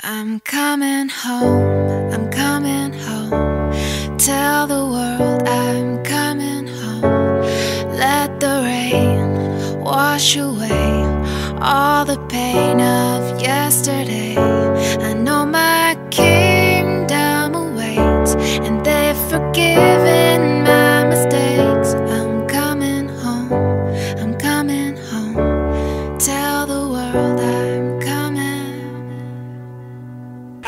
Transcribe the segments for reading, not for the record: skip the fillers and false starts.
I'm coming home, I'm coming home. Tell the world I'm coming home. Let the rain wash away all the pain of yesterday. I know my kingdom awaits, and they've forgiven my mistakes. I'm coming home, I'm coming home. Tell the world I'm coming.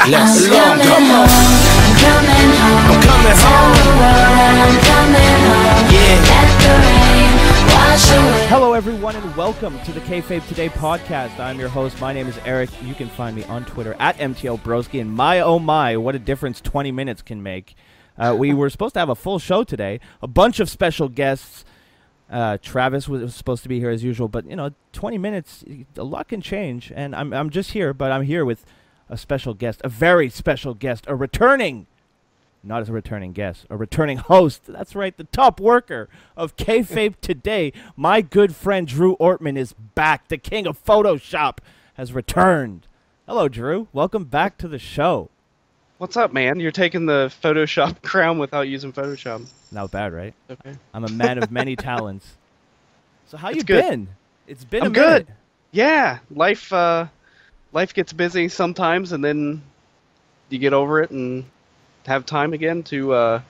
Let's go. I'm coming home, I'm coming home. I'm coming Tell home. the world I'm coming home. Yeah. Let the rain wash away. Hello, everyone, and welcome to the Kayfabe Today podcast. I'm your host. My name is Eric. You can find me on Twitter at MTLBroski. And my, oh my, what a difference 20 minutes can make. We were supposed to have a full show today. A bunch of special guests. Travis was supposed to be here as usual. But, 20 minutes, a lot can change. And I'm just here, but I'm here with a special guest, a very special guest, a returning, not as a returning guest, a returning host. That's right, the top worker of Kayfabe Today. My good friend Drew Ortman is back. The king of Photoshop has returned. Hello, Drew. Welcome back to the show. What's up, man? You're taking the Photoshop crown without using Photoshop. Not bad, right? Okay. I'm a man of many talents. So how you good. been? It's been I'm a minute. good. Yeah, life gets busy sometimes, and then you get over it and have time again to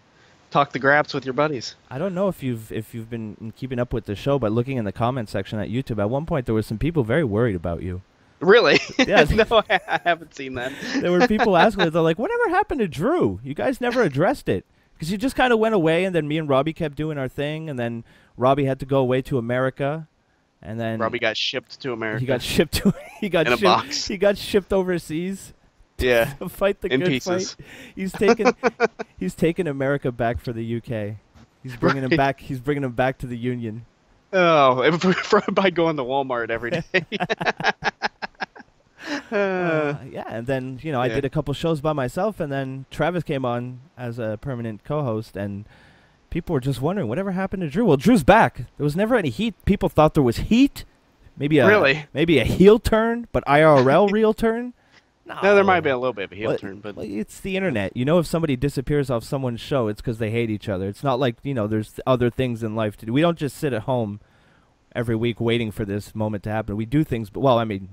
talk the graps with your buddies. I don't know if you've been keeping up with the show, but looking in the comment section at YouTube, at one point there were some people very worried about you. Really? Yeah. No, I haven't seen that. There were people asking, they're like, whatever happened to Drew? You guys never addressed it. Because you just kind of went away, and then me and Robbie kept doing our thing, and then Robbie had to go away to America, and then Robbie got shipped to America. he got shipped to he got In a shipped, box. He got shipped overseas Yeah. to fight the In good pieces. fight. He's taken America back for the UK. He's bringing him Right. back. He's bringing him back to the Union. Oh, by going to Walmart every day. Yeah, and then I Yeah. did a couple shows by myself, and then Travis came on as a permanent co-host, and people were just wondering whatever happened to Drew. Well, Drew's back. There was never any heat. People thought there was heat, maybe a heel turn, but IRL real turn. No, there might be a little bit of a heel turn, but Well, it's the internet. If somebody disappears off someone's show, it's because they hate each other. It's not like there's other things in life to do. We don't just sit at home every week waiting for this moment to happen. We do things. Well, I mean,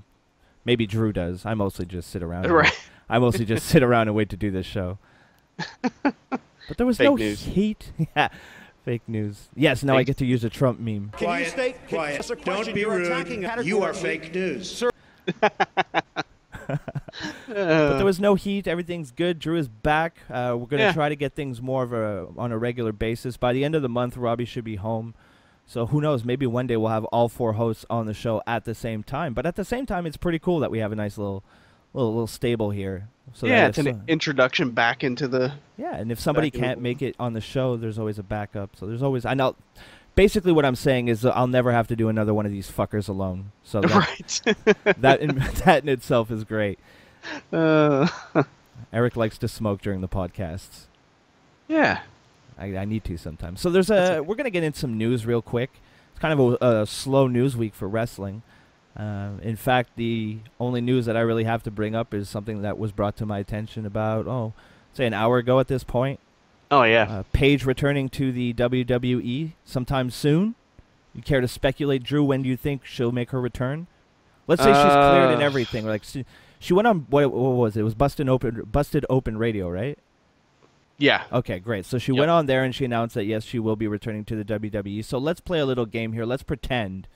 maybe Drew does. I mostly just sit around. Right. I mostly just sit around and wait to do this show. But there was Fake no news. heat. Yeah, fake news. Yes, now I Fake- get to use a Trump meme. Quiet. Don't be rude. You are fake news. But there was no heat. Everything's good. Drew is back. We're going to Yeah. try to get things more of on a regular basis. By the end of the month, Robbie should be home. So who knows? Maybe one day we'll have all four hosts on the show at the same time. But at the same time, it's pretty cool that we have a nice little stable here. So yeah, that it's an introduction back into the. yeah, and if somebody back in the- can't make it on the show, there's always a backup. So there's always. I know. Basically, what I'm saying is I'll never have to do another one of these fuckers alone. So that, Right. that in itself is great. Uh, Eric likes to smoke during the podcasts. yeah. I need to sometimes. So we're going to get into some news real quick. It's kind of a slow news week for wrestling. In fact, the only news that I really have to bring up is something that was brought to my attention about, say an hour ago at this point. Oh yeah. Paige returning to the WWE sometime soon. You care to speculate, Drew? When do you think she'll make her return? Let's say she's cleared and everything. Like she went on what was it? It was Busted Open Radio, right? Yeah. Okay, great. So she Yep. went on there and she announced that, yes, she will be returning to the WWE. So let's play a little game here. Let's pretend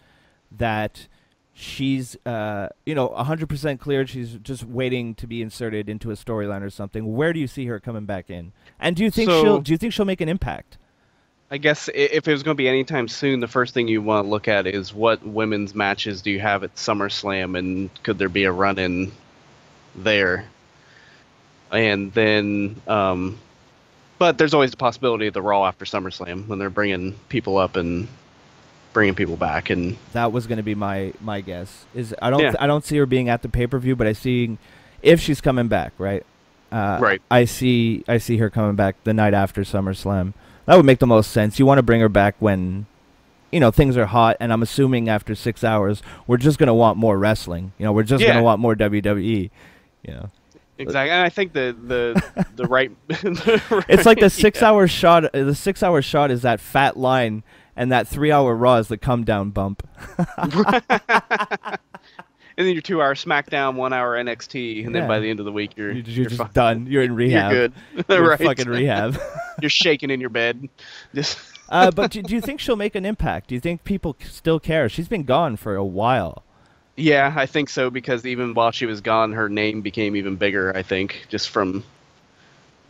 that she's, 100% cleared. She's just waiting to be inserted into a storyline or something. Where do you see her coming back in? And do you think she'll make an impact? I guess if it was going to be anytime soon, the first thing you want to look at is what women's matches do you have at SummerSlam, and could there be a run-in there? And then, but there's always the possibility of the Raw after SummerSlam when they're bringing people up and bringing people back. And That was going to be my guess. I Yeah. don't see her being at the pay-per-view, but I see if she's coming back, right? Right. I see her coming back the night after SummerSlam. That would make the most sense. You want to bring her back when, things are hot, and I'm assuming after 6 hours, we're just going to want more wrestling. We're just going to Yeah. want more WWE. Exactly, and I think the right. It's like the 6-hour shot. The 6-hour shot is that fat line, and that 3-hour Raw is the come down bump. And then your 2-hour SmackDown, 1-hour NXT, and then by the end of the week you're just done. You're in rehab. You're good. You're right. fucking rehab. You're shaking in your bed. Just. But do you think she'll make an impact? Do you think people still care? She's been gone for a while. Yeah, I think so, because even while she was gone, her name became even bigger, I think, just from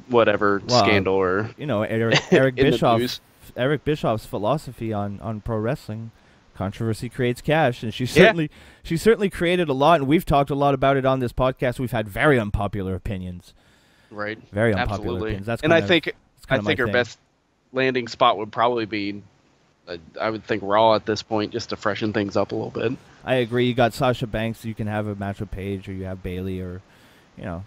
whatever scandal or Eric Bischoff. Eric Bischoff's philosophy on pro wrestling. Controversy creates cash, and she certainly created a lot, and we've talked a lot about it on this podcast. We've had very unpopular opinions. Right. Very unpopular opinions. That's I think her best landing spot would probably be, I would think, Raw at this point, just to freshen things up a little bit. I agree. You got Sasha Banks. You can have a match with Paige, or you have Bayley, or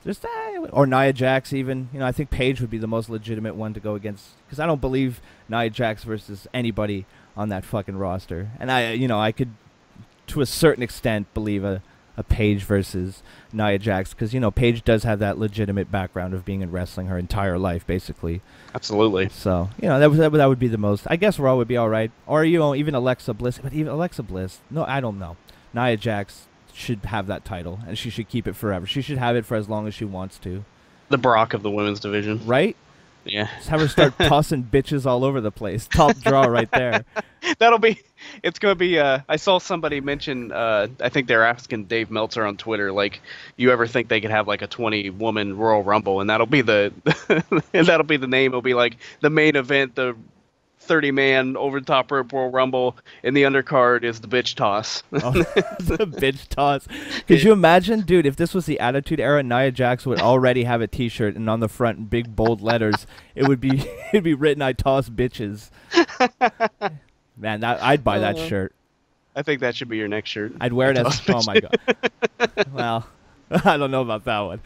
just or Nia Jax. Even I think Paige would be the most legitimate one to go against, because I don't believe Nia Jax versus anybody on that fucking roster. And I could, to a certain extent, believe a Paige versus Nia Jax, because Paige does have that legitimate background of being in wrestling her entire life, basically. Absolutely. So that would be the most. I guess Raw would be all right, or even Alexa Bliss. But even Alexa Bliss, no, I don't know. Nia Jax should have that title, and she should keep it forever. She should have it for as long as she wants to. The Brock of the women's division, right? Yeah. Just have her start tossing bitches all over the place. Top draw right there. It's going to be, I saw somebody mention, I think they're asking Dave Meltzer on Twitter, like, you ever think they could have like a 20-woman Royal Rumble, and that'll be the name. It'll be like the main event, the 30-man over the top rope Royal Rumble, and the undercard is the bitch toss. Oh, the bitch toss. Could you imagine, dude, if this was the Attitude Era, Nia Jax would already have a T-shirt, and on the front in big bold letters, it'd be written, "I toss bitches." Man, I'd buy that shirt. I think that should be your next shirt. I'd wear it as. Oh my god. Well, I don't know about that one.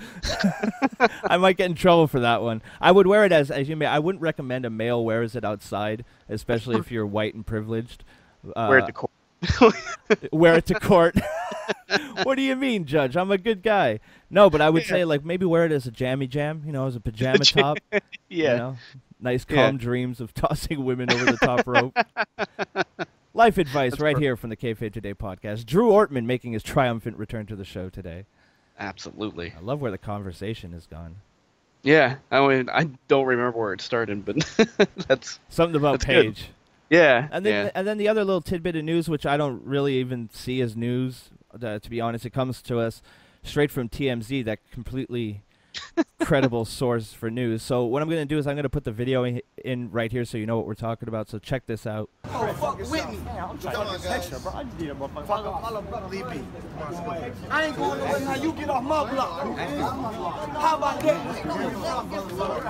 I might get in trouble for that one. I would wear it as you may. I wouldn't recommend a male wears it outside, especially if you're white and privileged. Wear it to court. Wear it to court. What do you mean, Judge? I'm a good guy. No, but I would say like maybe wear it as a jammy jam. As a pajama top. Yeah. Nice calm dreams of tossing women over the top rope. Life advice here from the Kayfabe Today podcast. Drew Ortman making his triumphant return to the show today. Absolutely. I love where the conversation has gone. Yeah, I mean, I don't remember where it started, but that's something about Paige. Good. Yeah, and then the other little tidbit of news, which I don't really even see as news, to be honest, it comes to us straight from TMZ, that completely credible source for news. So what I'm going to do is I'm going to put the video in right here so you know what we're talking about. So check this out. Oh, fuck Whitney. I'm trying to text her, bro. I just need a motherfucker. Leave me. I ain't going nowhere now. You get off my block. How about that?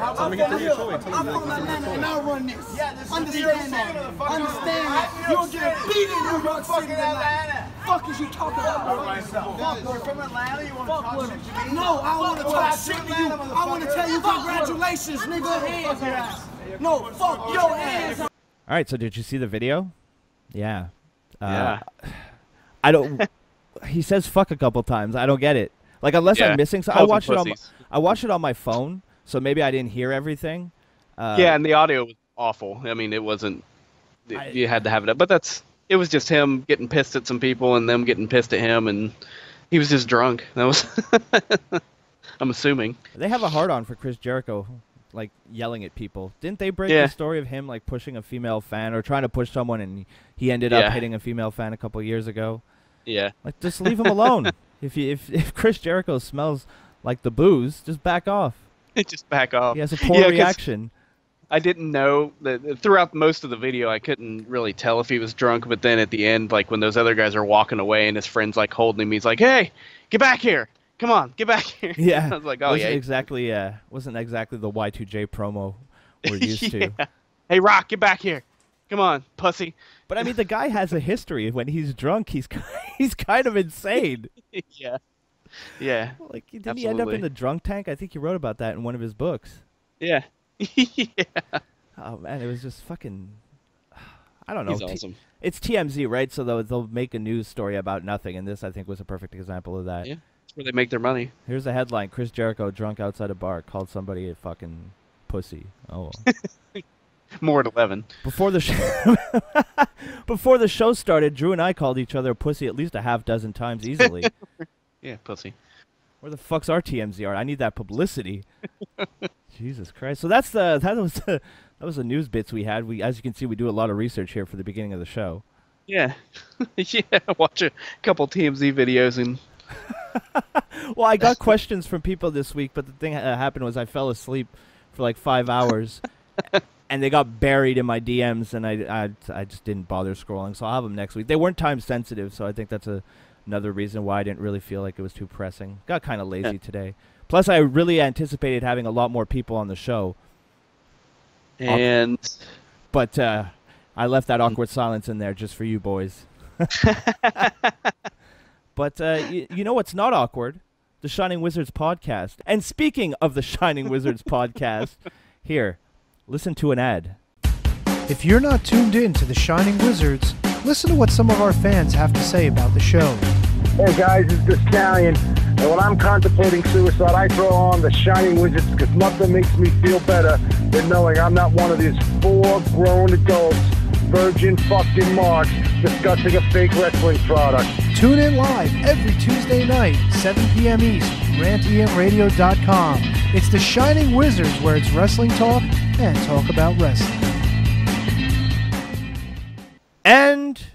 I'm from Atlanta and I run this. Understand that. Understand that. You'll get beat in New York City tonight. Fuck is you talking about? You're from Atlanta? You want to talk shit to me? No, I want to talk shit to you. I want to tell you congratulations, nigga. No, fuck your hands. All right, so did you see the video? Yeah. Yeah. I don't. He says fuck a couple times. I don't get it. Like unless I'm missing something. I watched it on my phone, so maybe I didn't hear everything. Yeah, and the audio was awful. I mean, it wasn't. You had to have it up, but it was just him getting pissed at some people and them getting pissed at him, and he was just drunk. That was. I'm assuming. They have a hard-on for Chris Jericho, like yelling at people. Didn't they break the story of him like pushing a female fan or trying to push someone, and he ended up hitting a female fan a couple years ago? Yeah. Like, just leave him alone. If Chris Jericho smells like the booze, just back off. Just back off. He has a poor reaction. I didn't know that throughout most of the video. I couldn't really tell if he was drunk, but then at the end, like when those other guys are walking away and his friend's like holding him, he's like, "Hey, get back here! Come on, get back here!" Yeah, I was like, "Oh yeah." Wasn't exactly the Y2J promo we're used to. Hey, Rock, get back here! Come on, pussy. But I mean, the guy has a history. When he's drunk, he's kind of insane. Yeah. Yeah. Like, didn't he end up in the drunk tank? I think he wrote about that in one of his books. Yeah. Yeah. Oh man, it was just fucking. I don't know. He's awesome. It's TMZ, right? So they'll make a news story about nothing, and this I think was a perfect example of that. Yeah. That's where they make their money. Here's a headline: Chris Jericho drunk outside a bar called somebody a fucking pussy. Oh. More at 11. Before the show started, Drew and I called each other a pussy at least a half dozen times easily. Yeah, pussy. Where the fuck's our TMZ art? I need that publicity. Jesus Christ! So that was the news bits we had. As you can see, we do a lot of research here for the beginning of the show. Yeah, yeah. Watch a couple TMZ videos and. Well, I got questions from people this week, but the thing that happened was I fell asleep for like 5 hours. And they got buried in my DMs, and I just didn't bother scrolling. So I'll have them next week. They weren't time sensitive, so I think that's another reason why I didn't really feel like it was too pressing. Got kind of lazy today. Plus, I really anticipated having a lot more people on the show. But I left that awkward silence in there just for you boys. But you know what's not awkward? The Shining Wizards podcast. And speaking of the Shining Wizards podcast, here. Listen to an ad. If you're not tuned in to the Shining Wizards, listen to what some of our fans have to say about the show. Hey guys, it's the Stallion, and when I'm contemplating suicide, I throw on the Shining Wizards because nothing makes me feel better than knowing I'm not one of these 4 grown adults, virgin fucking marks, discussing a fake wrestling product. Tune in live every Tuesday night, 7 p.m. East, rantemradio.com. It's the Shining Wizards, where it's wrestling talk and talk about wrestling. And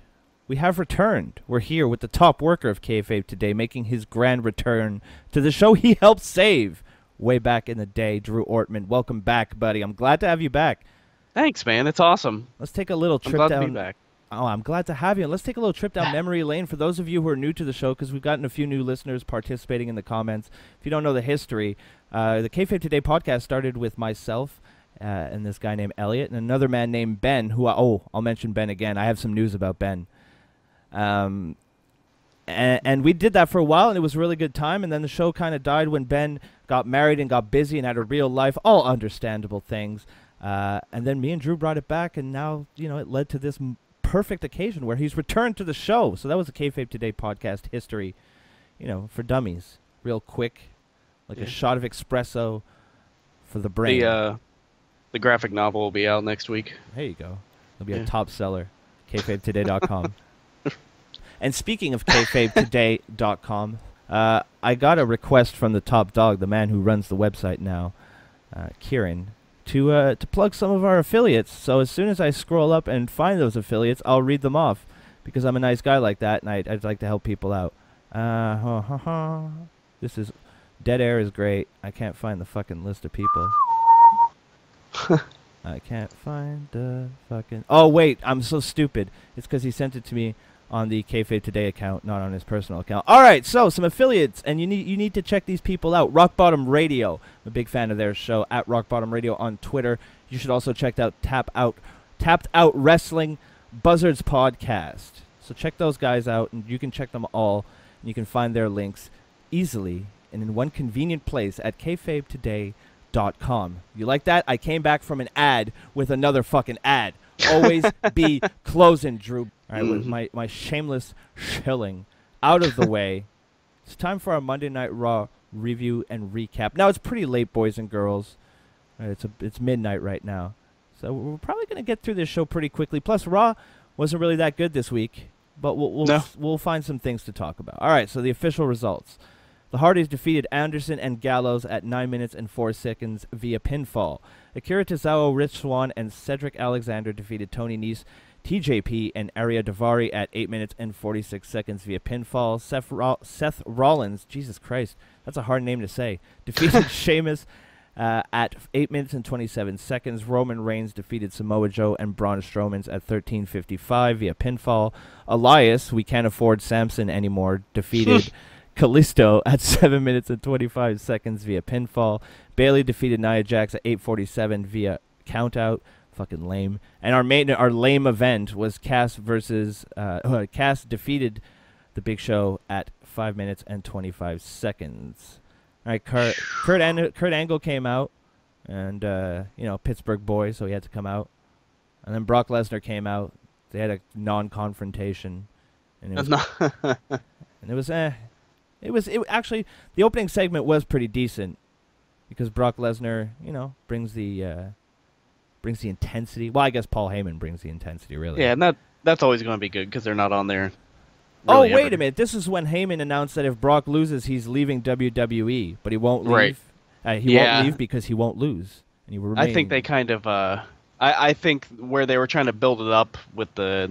we have returned. We're here with the top worker of Kayfabe today, making his grand return to the show he helped save way back in the day, Drew Ortman. Welcome back, buddy. I'm glad to have you back. Thanks, man. It's awesome. Let's take a little trip I'm glad down. to be back. Oh, I'm glad to have you. Let's take a little trip down memory lane for those of you who are new to the show, because we've gotten a few new listeners participating in the comments. If you don't know the history, the Kayfabe Today podcast started with myself and this guy named Elliot and another man named Ben, who I'll mention Ben again. I have some news about Ben. And we did that for a while, and it was a really good time, and then the show kind of died when Ben got married and got busy and had a real life, all understandable things. And then me and Drew brought it back, and now, it led to this perfect occasion where he's returned to the show. So that was the Kayfabe Today podcast history, for dummies. Real quick, like a shot of espresso for the brain. The graphic novel will be out next week. There you go. It'll be a top seller. KayfabeToday.com. And speaking of KayfabeToday.com, I got a request from the top dog, the man who runs the website now, Kieran, to plug some of our affiliates. So as soon as I scroll up and find those affiliates, I'll read them off, because I'm a nice guy like that, and I'd like to help people out. This is Dead Air is great. I can't find the fucking list of people. I can't find the fucking... Oh, wait, I'm so stupid. It's because he sent it to me on the Kayfabe Today account, not on his personal account. All right, so some affiliates, and you need to check these people out. Rock Bottom Radio, I'm a big fan of their show, at Rock Bottom Radio on Twitter. You should also check out Tapped Out Wrestling Buzzards Podcast. So check those guys out, and you can check them all, and you can find their links easily and in one convenient place at kayfabetoday.com. You like that? I came back from an ad with another fucking ad. Always be closing, Drew. All right, with my shameless shilling out of the way, it's time for our Monday Night Raw review and recap. Now, it's pretty late, boys and girls. It's midnight right now. So we're probably going to get through this show pretty quickly. Plus, Raw wasn't really that good this week, but we'll find some things to talk about. All right, so the official results. The Hardys defeated Anderson and Gallows at 9 minutes and 4 seconds via pinfall. Akira Tozawa, Rich Swann, and Cedric Alexander defeated Tony Nese, TJP, and Arya Daivari at 8 minutes and 46 seconds via pinfall. Seth Rollins, Jesus Christ, that's a hard name to say, defeated Sheamus at 8 minutes and 27 seconds. Roman Reigns defeated Samoa Joe and Braun Strowman at 13:55 via pinfall. Elias, we can't afford Samson anymore, defeated Kalisto at 7 minutes and 25 seconds via pinfall. Bayley defeated Nia Jax at 8:47 via countout. Fucking lame. And our lame event was Cass versus Cass defeated the Big Show at 5 minutes and 25 seconds. All right, Kurt Angle came out, and Pittsburgh boy, so he had to come out. And then Brock Lesnar came out. They had a non-confrontation, and it was It actually, the opening segment was pretty decent because Brock Lesnar, brings the intensity. Well, I guess Paul Heyman brings the intensity, really. Yeah, and that's always going to be good because they're not on there. Really wait a minute. This is when Heyman announced that if Brock loses, he's leaving WWE, but he won't leave. Right. He won't leave because he won't lose. And he will remain. I think they kind of. I think where they were trying to build it up with the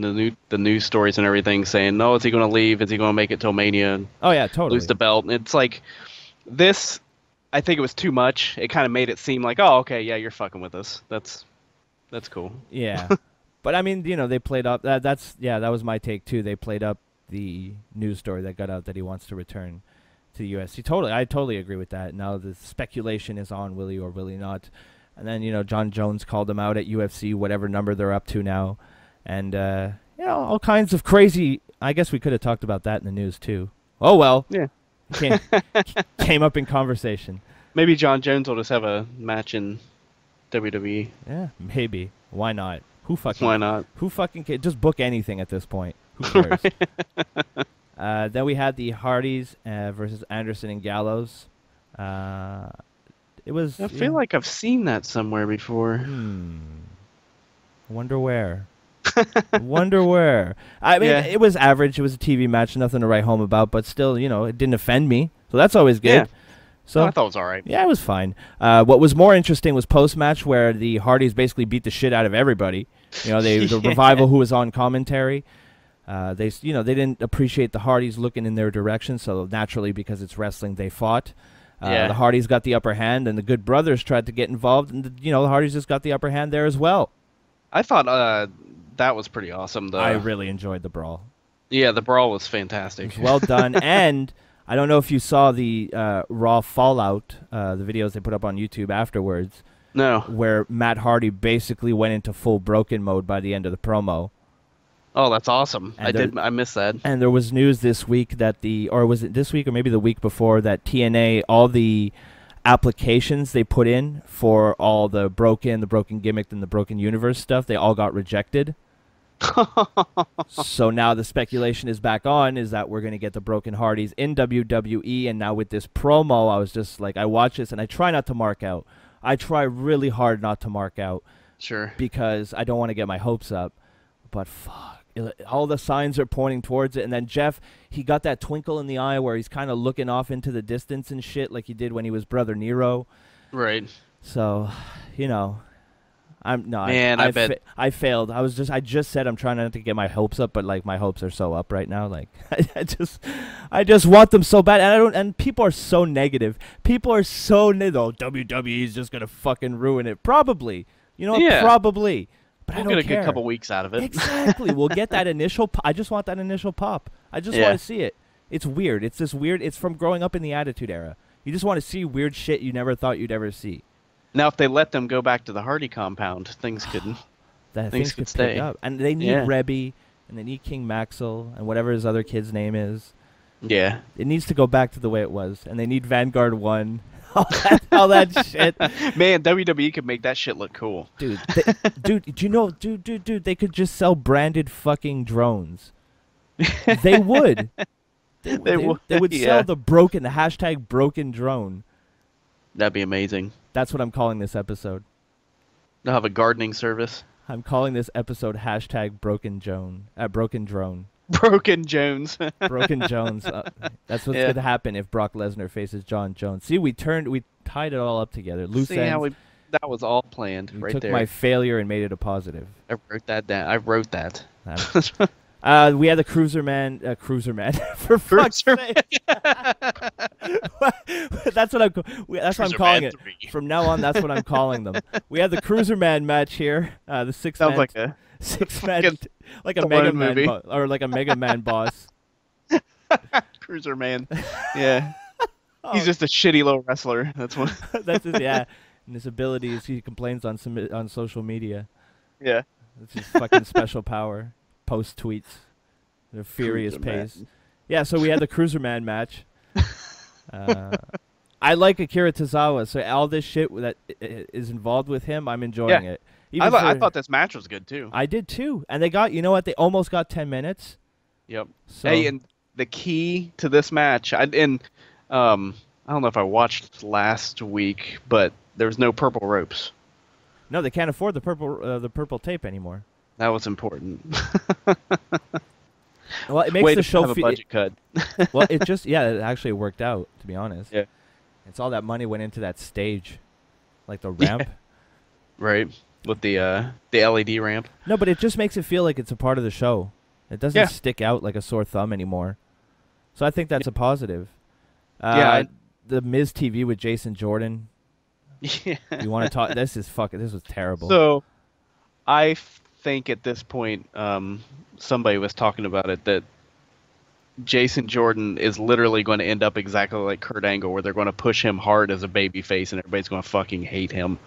news stories and everything, saying, no, is he going to leave? Is he going to make it till Mania? Oh yeah, totally. Lose the belt. And it's like this. I think it was too much. It kind of made it seem like, oh, okay, yeah, you're fucking with us. That's cool. Yeah, but I mean, they played up. That was my take too. They played up the news story that got out that he wants to return to the UFC. I totally agree with that. Now the speculation is on will he or will he not. And then, John Jones called him out at UFC, whatever number they're up to now. And, all kinds of crazy. I guess we could have talked about that in the news, too. Oh, well. Yeah. Came up in conversation. Maybe John Jones will just have a match in WWE. Yeah, maybe. Why not? Why not? Who fucking cares? Just book anything at this point. Who cares? Then we had the Hardys versus Anderson and Gallows. It was. I feel like I've seen that somewhere before. Wonder where. Wonder where. I mean, It was average. It was a TV match, nothing to write home about, but still, it didn't offend me, so that's always good. Yeah. So I thought it was all right. Yeah, it was fine. What was more interesting was post-match where the Hardys basically beat the shit out of everybody. The Revival, who was on commentary. They didn't appreciate the Hardys looking in their direction, so naturally, because it's wrestling, they fought. The Hardys got the upper hand, and the Good Brothers tried to get involved, and the Hardys just got the upper hand there as well. I thought that was pretty awesome. I really enjoyed the brawl. Yeah, the brawl was fantastic. It was well done, and I don't know if you saw the Raw Fallout, the videos they put up on YouTube afterwards. No. Where Matt Hardy basically went into full broken mode by the end of the promo. Oh, that's awesome. I missed that. And there was news this week that or was it this week or maybe the week before, that TNA, all the applications they put in for all the broken gimmick, and the broken universe stuff, they all got rejected. So now the speculation is back on, is that we're going to get the Broken Hardys in WWE, and now with this promo, I was just like, I watch this and I try not to mark out. I try really hard not to mark out. Sure. Because I don't want to get my hopes up. But fuck. All the signs are pointing towards it. And then Jeff, he got that twinkle in the eye where he's kind of looking off into the distance and shit like he did when he was Brother Nero. Right. So, I bet I failed. I just said I'm trying not to get my hopes up, but like my hopes are so up right now. Like I just want them so bad, and people are so negative. People are so WWE is just gonna fucking ruin it. Probably, probably. But we'll I don't get a care. good couple weeks out of it. Exactly. We'll get that initial. I just want that initial pop. I just want to see it. It's weird. It's this weird. It's from growing up in the Attitude Era. You just want to see weird shit you never thought you'd ever see. Now, if they let them go back to the Hardy compound, things could stay up. And they need Rebby, and they need King Maxwell, and whatever his other kid's name is. Yeah. It needs to go back to the way it was, and they need Vanguard 1. all that shit. Man, WWE could make that shit look cool. Dude, do you know, they could just sell branded fucking drones. They would. They would sell the hashtag broken drone. That'd be amazing. That's what I'm calling this episode. They'll have a gardening service. I'm calling this episode hashtag broken drone. Broken Jones. Broken Jones. That's what's going to happen if Brock Lesnar faces John Jones. See, we tied it all up together. Loose ends. How that was all planned we right took there. My failure and made it a positive. I wrote that down. I wrote that. We had the Cruiserman for fuck's sake. That's what I'm calling it. From now on, that's what I'm calling them. We had the Cruiserman match here. The sounds like a like a Mega Man or like a Mega Man boss. Cruiserman. Yeah. He's just a shitty little wrestler. That's what. That's his, yeah. And his abilities, he complains on social media. Yeah. That's his fucking special power. Post tweets at a furious pace. Yeah, so we had the Cruiserman match. I like Akira Tozawa, so all this shit that is involved with him, I'm enjoying it. I thought this match was good too. I did too, and they got, you know what? They almost got 10 minutes. Yep. So. Hey, and the key to this match, I don't know if I watched last week, but there was no purple ropes. No, they can't afford the purple tape anymore. That was important. Well, it makes Way the to show have a budget cut. Well, it actually worked out, to be honest. Yeah. It's all that money went into that stage, like the ramp. Right, with the LED ramp. No, but it just makes it feel like it's a part of the show. It doesn't stick out like a sore thumb anymore. So I think that's a positive. The Miz TV with Jason Jordan. Yeah. You want to talk? This was terrible. So, I think at this point, somebody was talking about it, that Jason Jordan is literally going to end up exactly like Kurt Angle, where they're going to push him hard as a babyface, and everybody's going to fucking hate him.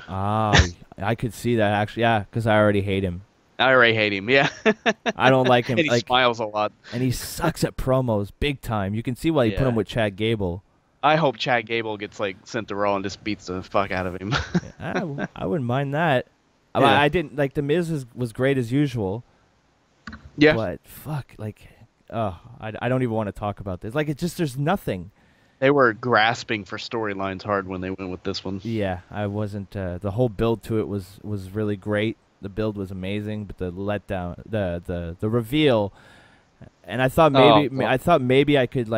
I could see that actually. Yeah, because I already hate him. I already hate him. Yeah. I don't like him. And he smiles a lot. And he sucks at promos big time. You can see why he put him with Chad Gable. I hope Chad Gable gets sent to Raw and just beats the fuck out of him. I wouldn't mind that. Yeah. I didn't like the Miz was great as usual. Yeah. But fuck, I don't even want to talk about this. Like, there's nothing. They were grasping for storylines hard when they went with this one. Yeah, I wasn't. The whole build to it was really great. The build was amazing, but the letdown, the reveal, and I thought maybe I could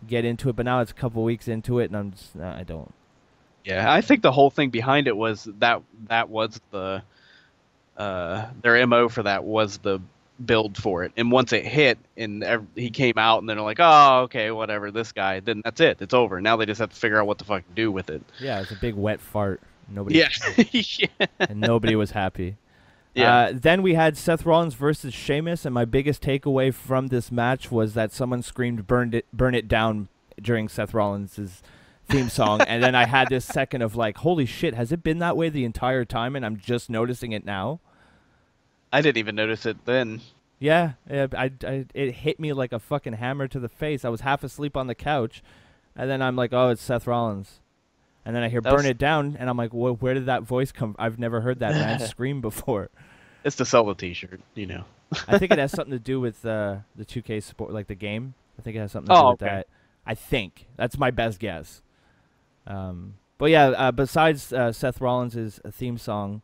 get into it, but now it's a couple weeks into it, and I'm just I don't. Yeah, I think the whole thing behind it was that was the their MO for that was the build for it, and once it hit and he came out, and then they're like, oh, okay, whatever, this guy, then that's it, it's over. Now they just have to figure out what the fuck to do with it. Yeah, it's a big wet fart. Nobody. Yeah. And nobody was happy. Yeah. Then we had Seth Rollins versus Sheamus, and my biggest takeaway from this match was that someone screamed "Burn it down" during Seth Rollins' theme song, and then I had this second of holy shit, has it been that way the entire time, and I'm just noticing it now? I didn't even notice it then. Yeah, it hit me like a fucking hammer to the face. I was half asleep on the couch, and then I'm like, oh, it's Seth Rollins. And then I hear "Burn it down," and I'm like, well, where did that voice come from? I've never heard that man scream before. It's to sell the T-shirt, I think it has something to do with the 2K support, like the game. I think it has something to do with that. I think. That's my best guess. But yeah, besides Seth Rollins' theme song,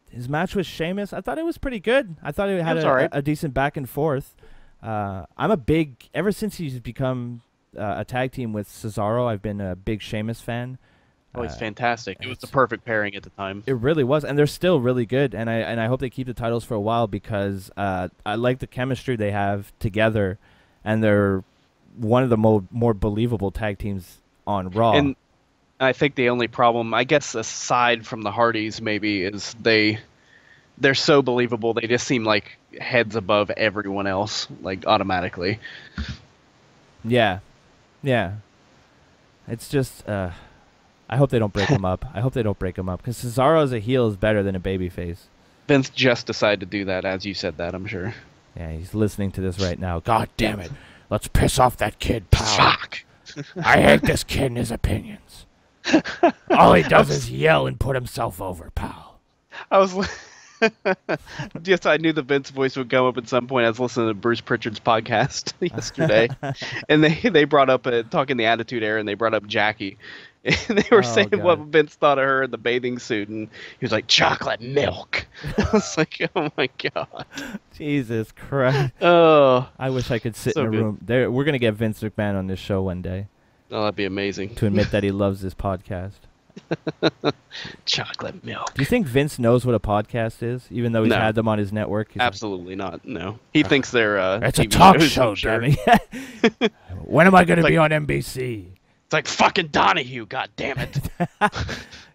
his match with Sheamus, I thought it was pretty good. I thought it had a decent back and forth. Ever since he's become a tag team with Cesaro, I've been a big Sheamus fan. Oh, he's fantastic. It was the perfect pairing at the time. It really was, and they're still really good. And I hope they keep the titles for a while, because I like the chemistry they have together, and they're one of the more believable tag teams on Raw. And I think the only problem, I guess, aside from the Hardys, maybe, is they're so believable. They just seem like heads above everyone else, automatically. Yeah. It's just. I hope they don't break him up. Because Cesaro as a heel is better than a babyface. Vince just decided to do that as you said that, I'm sure. Yeah, he's listening to this right now. God damn it. Let's piss off that kid, pal. Fuck. I hate this kid and his opinions. All he does is yell and put himself over, pal. I was... Yes, I knew the Vince voice would come up at some point. I was listening to Bruce Pritchard's podcast yesterday, and they brought up, talking the Attitude Era, and they brought up Jackie. And they were saying what Vince thought of her in the bathing suit, and he was like, chocolate milk. I was like, oh my God. Jesus Christ. Oh. I wish I could sit in a room. We're going to get Vince McMahon on this show one day. Oh, that'd be amazing. To admit that he loves this podcast. Chocolate milk. Do you think Vince knows what a podcast is, even though he's had them on his network? Absolutely not. No. He thinks they're it's a talk show, damn it. When am I going to be on NBC? It's like fucking Donahue, god damn it.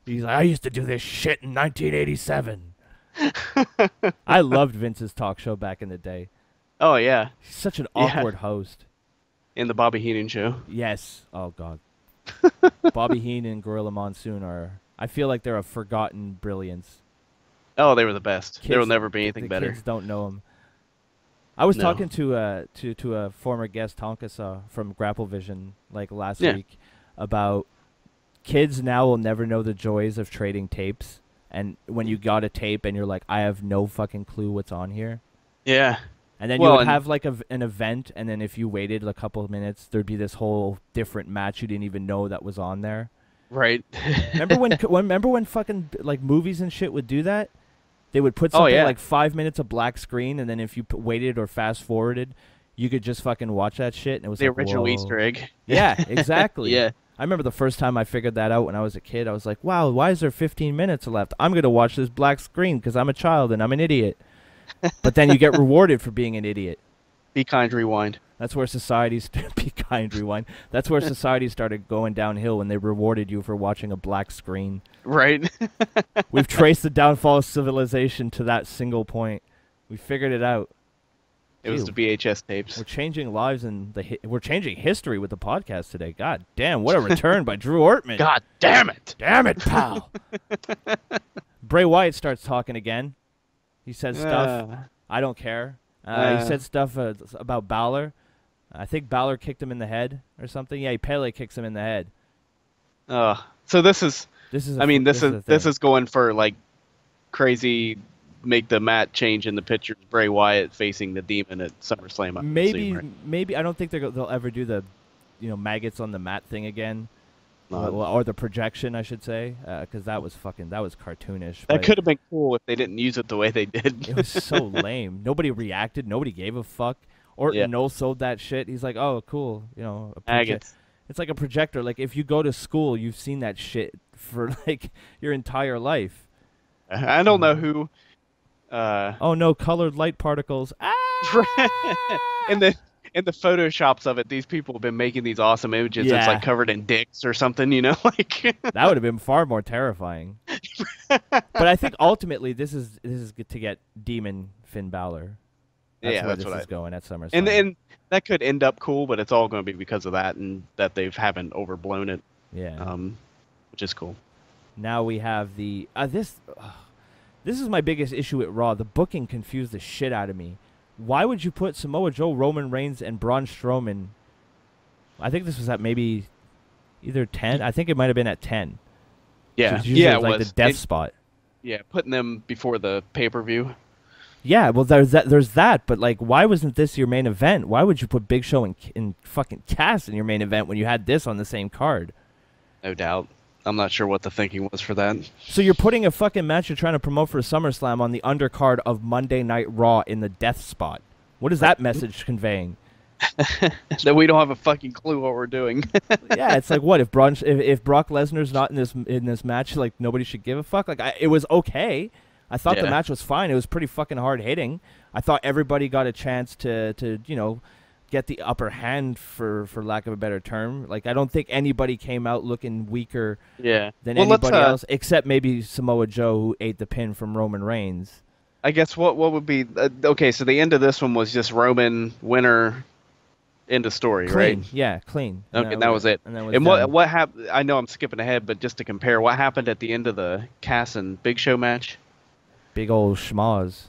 He's like, I used to do this shit in 1987. I loved Vince's talk show back in the day. Oh, yeah. He's such an awkward host. In the Bobby Heenan show. Yes. Oh, God. Bobby Heenan and Gorilla Monsoon I feel like they're a forgotten brilliance. Oh, they were the best. There will never be anything better. Kids don't know them. I was talking to a former guest, Tonkasa, from Grapple Vision, last week, about kids now will never know the joys of trading tapes. And when you got a tape and you're like, I have no fucking clue what's on here. Yeah. And then you would have like an event, and then if you waited a couple of minutes, there'd be this whole different match you didn't even know that was on there. Right. remember when fucking like movies and shit would do that? They would put something like 5 minutes of black screen, and then if you waited or fast forwarded, you could just fucking watch that shit. And it was the like, original whoa. Easter egg. Yeah, exactly. Yeah. I remember the first time I figured that out when I was a kid. I was like, wow, why is there 15 minutes left? I'm going to watch this black screen because I'm a child and I'm an idiot. But then you get rewarded for being an idiot. Be kind, rewind. That's where society be kind, rewind. That's where society started going downhill when they rewarded you for watching a black screen. Right. We've traced the downfall of civilization to that single point. We figured it out. It was the VHS tapes. We're changing lives and we're changing history with the podcast today. God damn, what a return by Drew Ortman. God damn it. Damn it, pal. Bray Wyatt starts talking again. He says stuff. I don't care. He said stuff about Balor. I think Balor kicked him in the head or something. Yeah, Pele kicks him in the head. So this is going for like crazy. Make the mat change in the pictures. Bray Wyatt facing the Demon at SummerSlam. Maybe I don't think they'll ever do the, maggots on the mat thing again, or the projection, I should say, because that was cartoonish. That could have been cool if they didn't use it the way they did. It was so lame. Nobody reacted. Nobody gave a fuck. Orton no sold that shit. He's like, oh, cool, maggots. It's like a projector. Like if you go to school, you've seen that shit for like your entire life. I don't know who. Oh no, colored light particles. in the photoshops of it, these people have been making these awesome images that's like covered in dicks or something, like that would have been far more terrifying. But I think ultimately this is to get Demon Finn Balor. That's where this is going at SummerSlam. And that could end up cool, but it's all going to be because of that and that they haven't overblown it. Yeah. Which is cool. Now we have the this is my biggest issue at Raw. The booking confused the shit out of me. Why would you put Samoa Joe, Roman Reigns, and Braun Strowman? I think this was at maybe either 10. I think it might have been at 10. Yeah, it was the death spot. Yeah, putting them before the pay-per-view. Yeah, well, there's that, but like, why wasn't this your main event? Why would you put Big Show and fucking Cass in your main event when you had this on the same card? No doubt. I'm not sure what the thinking was for that. So you're putting a fucking match you're trying to promote for SummerSlam on the undercard of Monday Night Raw in the death spot. What is that message conveying? That we don't have a fucking clue what we're doing. Yeah, it's like, what if Brock Lesnar's not in this match? Like nobody should give a fuck. Like it was okay. I thought the match was fine. It was pretty fucking hard hitting. I thought everybody got a chance to get the upper hand, for lack of a better term. Like I don't think anybody came out looking weaker than anybody else, except maybe Samoa Joe, who ate the pin from Roman Reigns. I guess what would be okay. So the end of this one was just Roman winner. End of story, clean. Right? Yeah, clean. Okay, that was it. And what happened? I know I'm skipping ahead, but just to compare, what happened at the end of the Cass and Big Show match? Big old schmoz.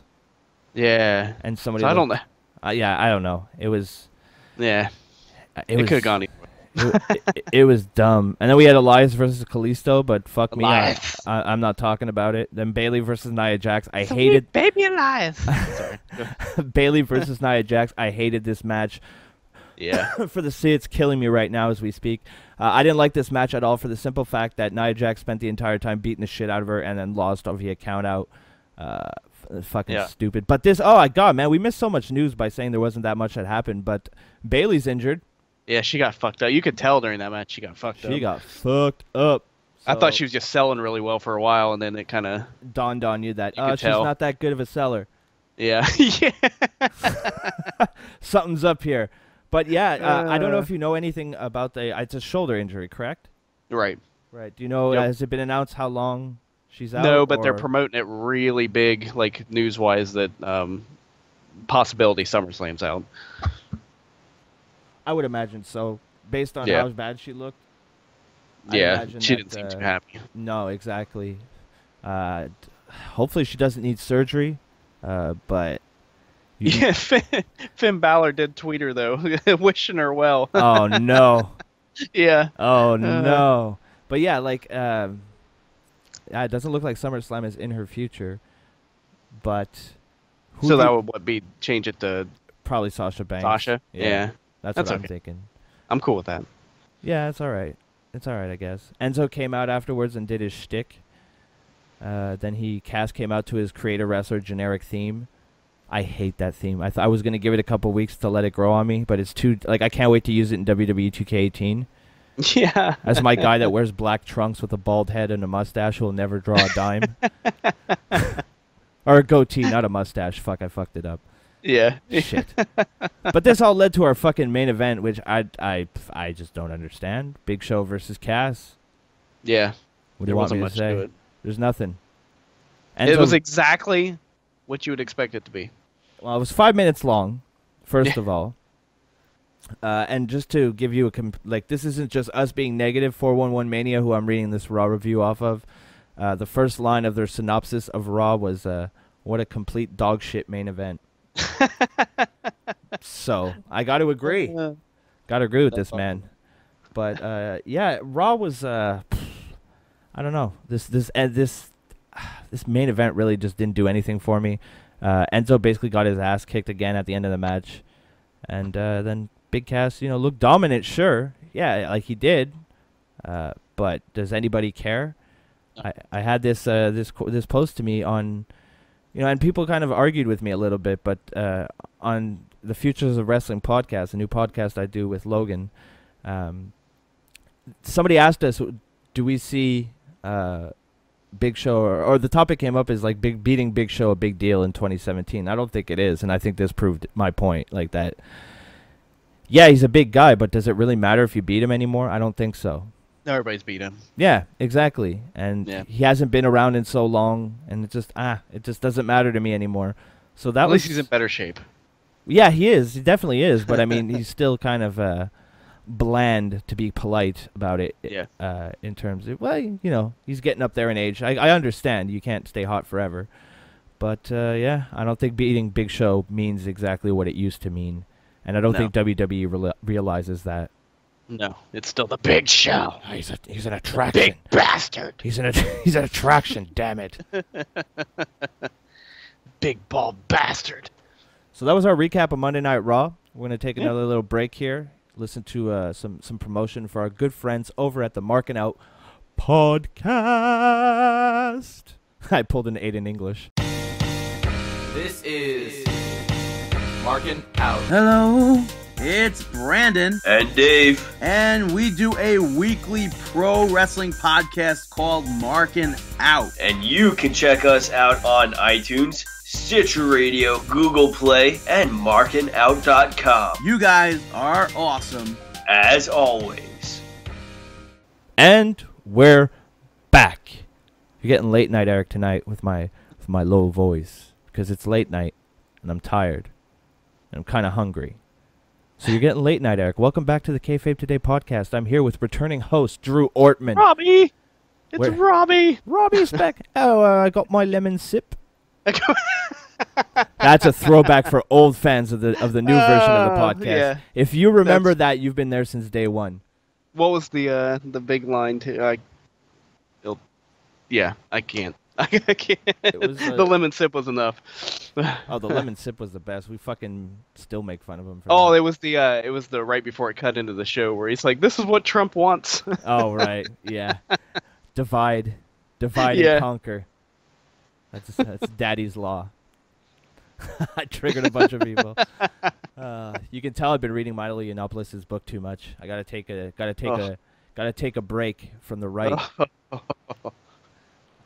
Yeah. And somebody. So I don't know. I don't know. It was. Yeah. It could have gone either way. It was dumb. And then we had Elias versus Kalisto, but fuck me, I'm not talking about it. Then Bayley versus Nia Jax. I hated baby Elias. Sorry. Bayley versus Nia Jax. I hated this match. Yeah. It's killing me right now as we speak. I didn't like this match at all for the simple fact that Nia Jax spent the entire time beating the shit out of her and then lost via count out. Fucking stupid. But this, oh my god, man, we missed so much news by saying there wasn't that much that happened. But Bayley's injured. Yeah, she got fucked up. You could tell during that match she got fucked up. She got fucked up. I thought she was just selling really well for a while, and then it kind of dawned on you that she's not that good of a seller. Yeah. Something's up here. But yeah, I don't know if you know anything about it's a shoulder injury, correct? Right. Right. Do you know, has it been announced how long she's out? No, but they're promoting it really big, like news-wise, that possibility SummerSlam's out. I would imagine so, based on how bad she looked. Yeah, she didn't seem too happy. No, exactly. Hopefully she doesn't need surgery, but... Yeah, Finn Balor did tweet her, though, wishing her well. Oh, no. Yeah. Oh, no. But yeah, like, it doesn't look like SummerSlam is in her future, but So that would be change it to probably Sasha Banks. Sasha? Yeah. That's what I'm thinking. I'm cool with that. Yeah, it's all right. It's all right, I guess. Enzo came out afterwards and did his shtick. Then Cass came out to his creator wrestler generic theme. I hate that theme. I was going to give it a couple weeks to let it grow on me, but it's too, like, I can't wait to use it in WWE 2K18. Yeah. As my guy that wears black trunks with a bald head and a mustache who will never draw a dime. Or a goatee, not a mustache. Fuck, I fucked it up. Yeah. Shit. But this all led to our fucking main event, which I just don't understand. Big Show versus Cass. Yeah. What do you want me to say? There's nothing. It was exactly what you would expect it to be. Well, it was 5 minutes long, first of all. And just to give you this isn't just us being negative. 411 Mania, who I'm reading this Raw review off of, the first line of their synopsis of Raw was, what a complete dog shit main event. So, I got to agree. Got to agree with this man. But, yeah, Raw was, I don't know. This main event really just didn't do anything for me. Enzo basically got his ass kicked again at the end of the match. And then Big Cass, looked dominant, sure. Yeah, like he did. But does anybody care? I had this post to me on, and people kind of argued with me a little bit, but on the Futures of Wrestling podcast, a new podcast I do with Logan, somebody asked us, do we see Big Show, or the topic came up is like beating Big Show a big deal in 2017. I don't think it is, and I think this proved my point. Like that, yeah, he's a big guy, but does it really matter if you beat him anymore? I don't think so. Everybody's beat him. Yeah, exactly. And he hasn't been around in so long, and it just doesn't matter to me anymore. So that at least he's in better shape. Yeah, he is. He definitely is. But I mean, he's still kind of bland, to be polite about it. Yeah. In terms of, he's getting up there in age. I understand you can't stay hot forever, but yeah, I don't think beating Big Show means exactly what it used to mean, and I don't think WWE realizes that. No, it's still the Big Show. He's an attraction. Big bastard. He's an attraction. Damn it. Big bald bastard. So that was our recap of Monday Night Raw. We're gonna take another little break here. Listen to some promotion for our good friends over at the Marking Out podcast. I pulled an 8 in English. This is Marking Out. Hello, it's Brandon and Dave, and we do a weekly pro wrestling podcast called Marking Out. And you can check us out on iTunes, Stitcher Radio, Google Play, and markingout.com. You guys are awesome. As always. And we're back. You're getting late night, Eric, tonight with my low voice. Because it's late night, and I'm tired. And I'm kind of hungry. So you're getting late night, Eric. Welcome back to the Kayfabe Today podcast. I'm here with returning host, Drew Ortman. Robbie! It's Robbie! Robbie's back. Oh, I got my lemon sip. That's a throwback for old fans of the new version of the podcast. Yeah. If you remember that, you've been there since day one. What was the big line? I can't. I can't. The lemon sip was enough. Oh, the lemon sip was the best. We fucking still make fun of him for that. That. It was the right before it cut into the show where he's like, "This is what Trump wants." Oh right, yeah. Divide and conquer. That's Daddy's law. I triggered a bunch of people. You can tell I've been reading Milo Yiannopoulos' book too much. I gotta take a break from the right.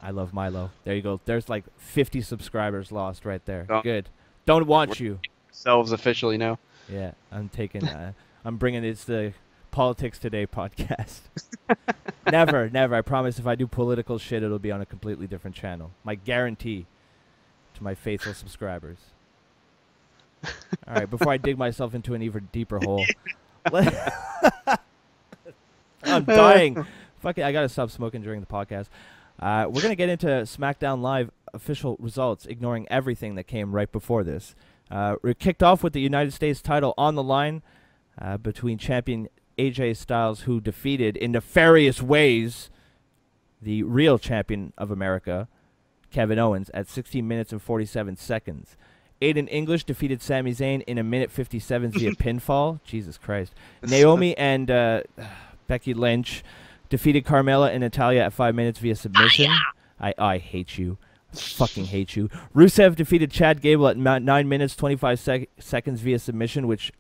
I love Milo. There you go. There's like 50 subscribers lost right there. Oh. Good. Don't want you. Selves officially now. Yeah, I'm taking. I'm bringing it's the Politics Today podcast. Never. I promise if I do political shit, it'll be on a completely different channel. My guarantee to my faithful subscribers. All right, before I dig myself into an even deeper hole. I'm dying. Fuck it, I gotta stop smoking during the podcast. We're gonna get into SmackDown Live official results, ignoring everything that came right before this. We kicked off with the United States title on the line between champion AJ Styles, who defeated in nefarious ways the real champion of America, Kevin Owens, at 16 minutes and 47 seconds. Aiden English defeated Sami Zayn in a minute 57 via pinfall. Jesus Christ. Naomi and Becky Lynch defeated Carmella and Natalya at 5 minutes via submission. I hate you. Fucking hate you. Rusev defeated Chad Gable at 9 minutes 25 seconds via submission, which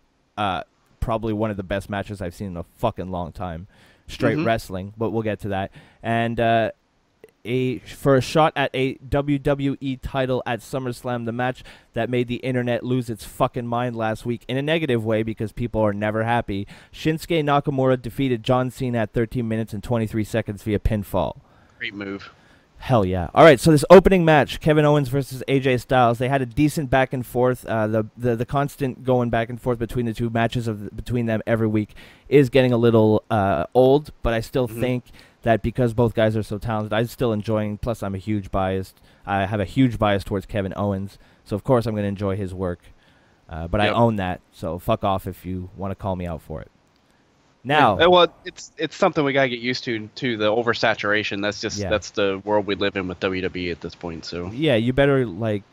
probably one of the best matches I've seen in a fucking long time. Straight wrestling, but we'll get to that. And for a shot at a WWE title at SummerSlam, the match that made the internet lose its fucking mind last week in a negative way because people are never happy. Shinsuke Nakamura defeated John Cena at 13 minutes and 23 seconds via pinfall. Great move. Hell yeah. All right, so this opening match, Kevin Owens versus AJ Styles, they had a decent back and forth. The constant going back and forth between the two matches between them every week is getting a little old, but I still think that because both guys are so talented, I'm still enjoying. Plus, I have a huge bias towards Kevin Owens, so of course I'm going to enjoy his work. But I own that, so fuck off if you want to call me out for it. Now, well, it's something we gotta get used to the oversaturation. That's just that's the world we live in with WWE at this point. So yeah, you better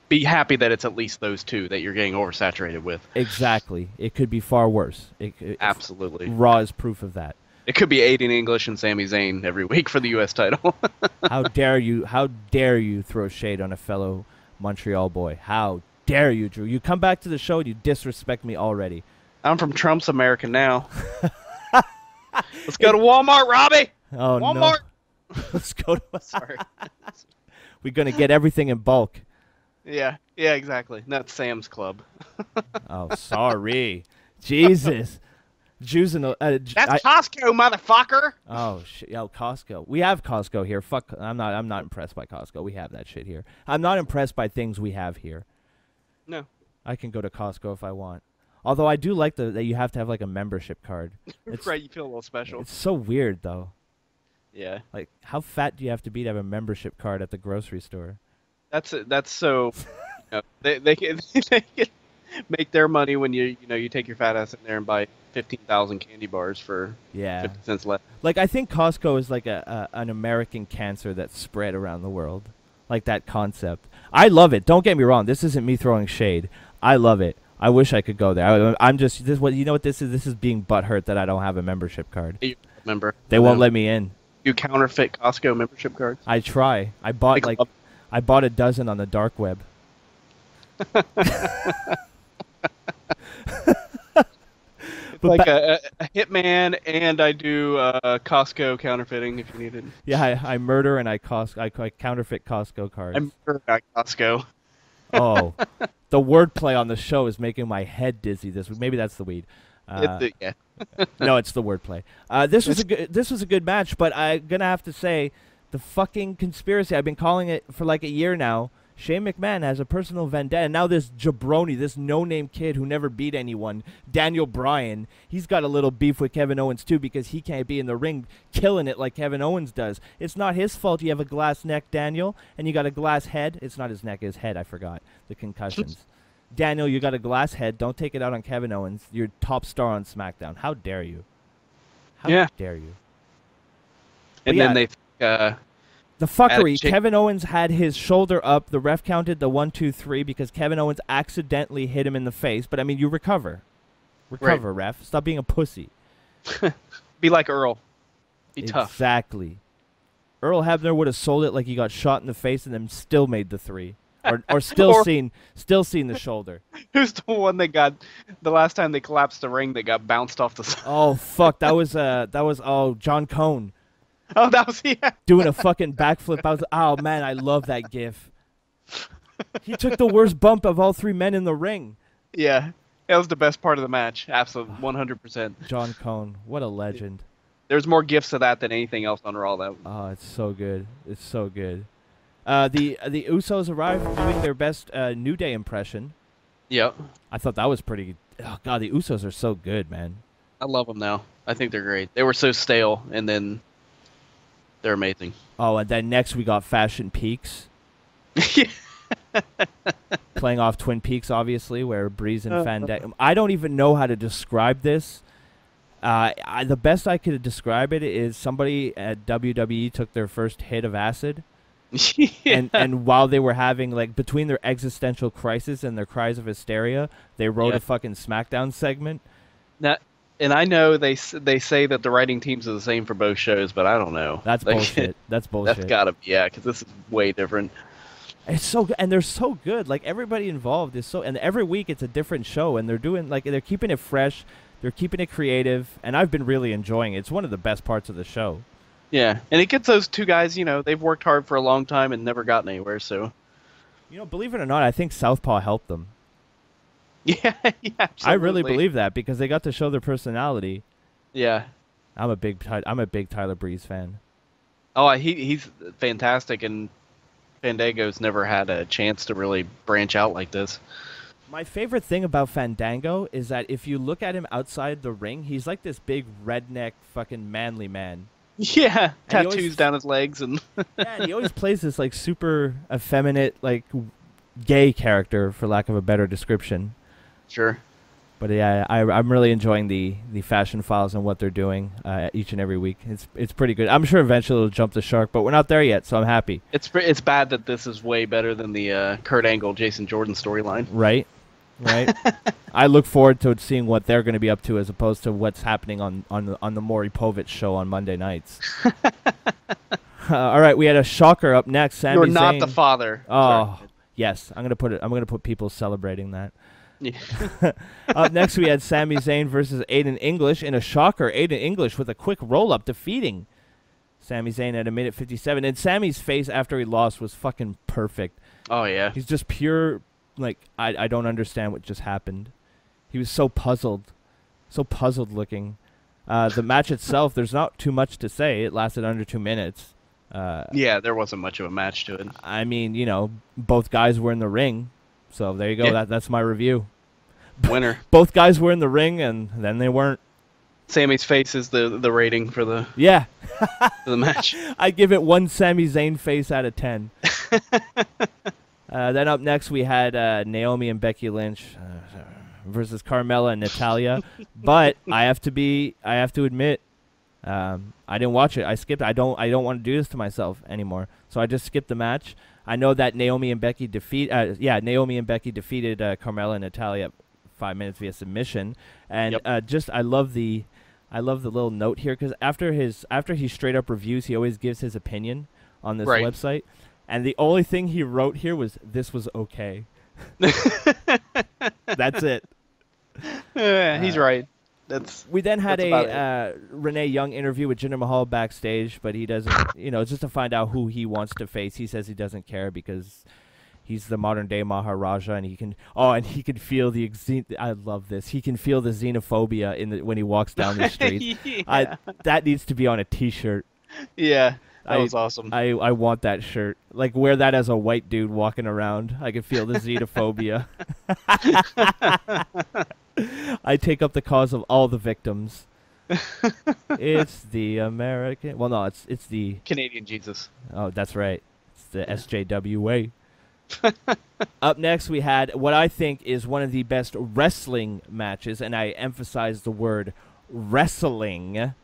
be happy that it's at least those two that you're getting oversaturated with. Exactly, it could be far worse. Absolutely, Raw is proof of that. It could be Aiden English and Sami Zayn every week for the U.S. title. How dare you? How dare you throw shade on a fellow Montreal boy? How dare you, Drew? You come back to the show and you disrespect me already. I'm from Trump's America now. Let's go to Walmart, Robbie. Oh, Walmart. No. Let's go to. Sorry. We're gonna get everything in bulk. Yeah, exactly. Not Sam's Club. Oh, sorry. Jesus. Jews in the. That's Costco, motherfucker. Oh shit! Yo, Costco. We have Costco here. Fuck. I'm not impressed by Costco. We have that shit here. I'm not impressed by things we have here. No. I can go to Costco if I want. Although I do like that you have to have like a membership card. Right, you feel a little special. It's so weird though. Yeah. Like, how fat do you have to be to have a membership card at the grocery store? That's so. They can make their money when you take your fat ass in there and buy 15,000 candy bars for 50 cents less. Like, I think Costco is like an American cancer that's spread around the world. Like that concept. I love it. Don't get me wrong. This isn't me throwing shade. I love it. I wish I could go there. I'm just this. What you know? What this is? This is being butthurt that I don't have a membership card. Member. They won't let me in. You counterfeit Costco membership cards? I try. I bought I bought a dozen on the dark web. It's like a hitman, and I do Costco counterfeiting if you need it. Yeah, I murder and I counterfeit Costco cards. I murder at Costco. Oh, the wordplay on the show is making my head dizzy this week. Maybe that's the weed. Yeah. No, it's the wordplay. This was a good match, but I'm gonna have to say, the fucking conspiracy. I've been calling it for like a year now. Shane McMahon has a personal vendetta. And now this jabroni, this no-name kid who never beat anyone, Daniel Bryan, he's got a little beef with Kevin Owens too because he can't be in the ring killing it like Kevin Owens does. It's not his fault you have a glass neck, Daniel, and you got a glass head. It's not his neck, his head. I forgot the concussions. Daniel, you got a glass head. Don't take it out on Kevin Owens. You're top star on SmackDown. How dare you? How dare you? And then they the fuckery. Kevin Owens had his shoulder up. The ref counted the 1, 2, 3 because Kevin Owens accidentally hit him in the face. But I mean, you recover. Recover, right. Ref. Stop being a pussy. Be like Earl. Be tough. Exactly. Earl Hebner would have sold it like he got shot in the face and then still made the 3. Or still seen the shoulder. Who's the one that got the last time they collapsed the ring that got bounced off the side? Oh fuck, that was John Cone. Oh, that was doing a fucking backflip. Oh man, I love that gif. He took the worst bump of all 3 men in the ring. Yeah, that was the best part of the match. Absolutely, 100%. John Cone, what a legend. There's more gifs of that than anything else on Raw. Oh, it's so good. It's so good. The Usos arrived doing their best New Day impression. Yep. I thought that was pretty. Oh god, the Usos are so good, man. I love them now. I think they're great. They were so stale, and then they're amazing. Oh, and then next we got Fashion Peaks. Playing off Twin Peaks, obviously, where Breeze and Fandango. I don't even know how to describe this. The best I could describe it is somebody at WWE took their first hit of acid, And while they were having, like, between their existential crisis and their cries of hysteria, they wrote a fucking SmackDown segment. Now, and I know they say that the writing teams are the same for both shows, but I don't know. That's bullshit. That's bullshit. That's gotta be, because this is way different. It's so good, and they're so good. Like, everybody involved is so, and every week it's a different show, and they're doing, like, they're keeping it fresh, they're keeping it creative, and I've been really enjoying it. It's one of the best parts of the show. Yeah, and it gets those two guys, they've worked hard for a long time and never gotten anywhere, so. Believe it or not, I think Southpaw helped them. Yeah, absolutely. I really believe that, because they got to show their personality. Yeah. I'm a big Tyler Breeze fan. Oh, he's fantastic, and Fandango's never had a chance to really branch out like this. My favorite thing about Fandango is that if you look at him outside the ring, he's like this big redneck fucking manly man. Yeah, tattoos down his legs and and he always plays this like super effeminate, like gay character, for lack of a better description. Sure. But yeah, I'm really enjoying the Fashion Files and what they're doing each and every week. It's pretty good. I'm sure eventually it'll jump the shark, but we're not there yet, so I'm happy. It's bad that this is way better than the Kurt Angle, Jason Jordan storyline. Right. I look forward to seeing what they're going to be up to, as opposed to what's happening on the Maury Povich show on Monday nights. All right, we had a shocker up next. Sami You're not Zayn. the father. Oh, sorry. Yes, I'm gonna put people celebrating that. Yeah. Up next, we had Sami Zayn versus Aiden English in a shocker. Aiden English with a quick roll-up, defeating Sami Zayn at a minute 57. And Sami's face after he lost was fucking perfect. Oh, yeah. He's just pure, like, I don't understand what just happened. He was so puzzled looking. The match itself, there's not too much to say. It lasted under 2 minutes. Yeah, there wasn't much of a match to it. I mean, both guys were in the ring. So there you go. Yeah. That's my review. Winner. Both guys were in the ring, and then they weren't. Sammy's face is the rating for the for the match. I give it 1 Sami Zayn face out of 10. Then up next we had Naomi and Becky Lynch versus Carmella and Natalya. But I have to admit, I didn't watch it. I skipped. I don't want to do this to myself anymore. So I just skipped the match. I know that Naomi and Becky defeated Carmella and Natalya 5 minutes via submission, and I love the little note here, because after he straight up reviews, he always gives his opinion on this website, and the only thing he wrote here was, "This was okay." That's it. He's right. We then had a Renee Young interview with Jinder Mahal backstage, but he doesn't, it's just to find out who he wants to face. He says he doesn't care because he's the modern day Maharaja, and he can feel the I love this. He can feel the xenophobia when he walks down the street. That needs to be on a T-shirt. Yeah, that was awesome. I want that shirt. Like, wear that as a white dude walking around. I can feel the xenophobia. I take up the cause of all the victims. It's the American. Well, no, it's the Canadian Jesus. Oh, that's right. It's the SJW way. Up next, we had what I think is one of the best wrestling matches, and I emphasize the word wrestling.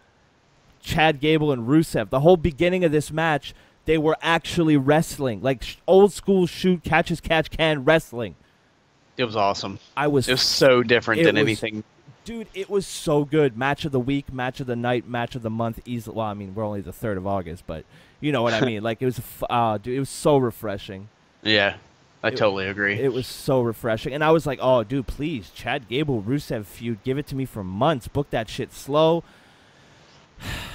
Chad Gable and Rusev. The whole beginning of this match, they were actually wrestling, like old school shoot, catch as catch can wrestling. It was awesome. It was so different than anything. Dude, it was so good. Match of the week, match of the night, match of the month. Easily. Well, I mean, we're only the 3rd of August, but you know what I mean. Like, it was, dude, it was so refreshing. Yeah, I totally agree. It was so refreshing, and I was like, oh, dude, please, Chad Gable, Rusev feud, give it to me for months. Book that shit slow.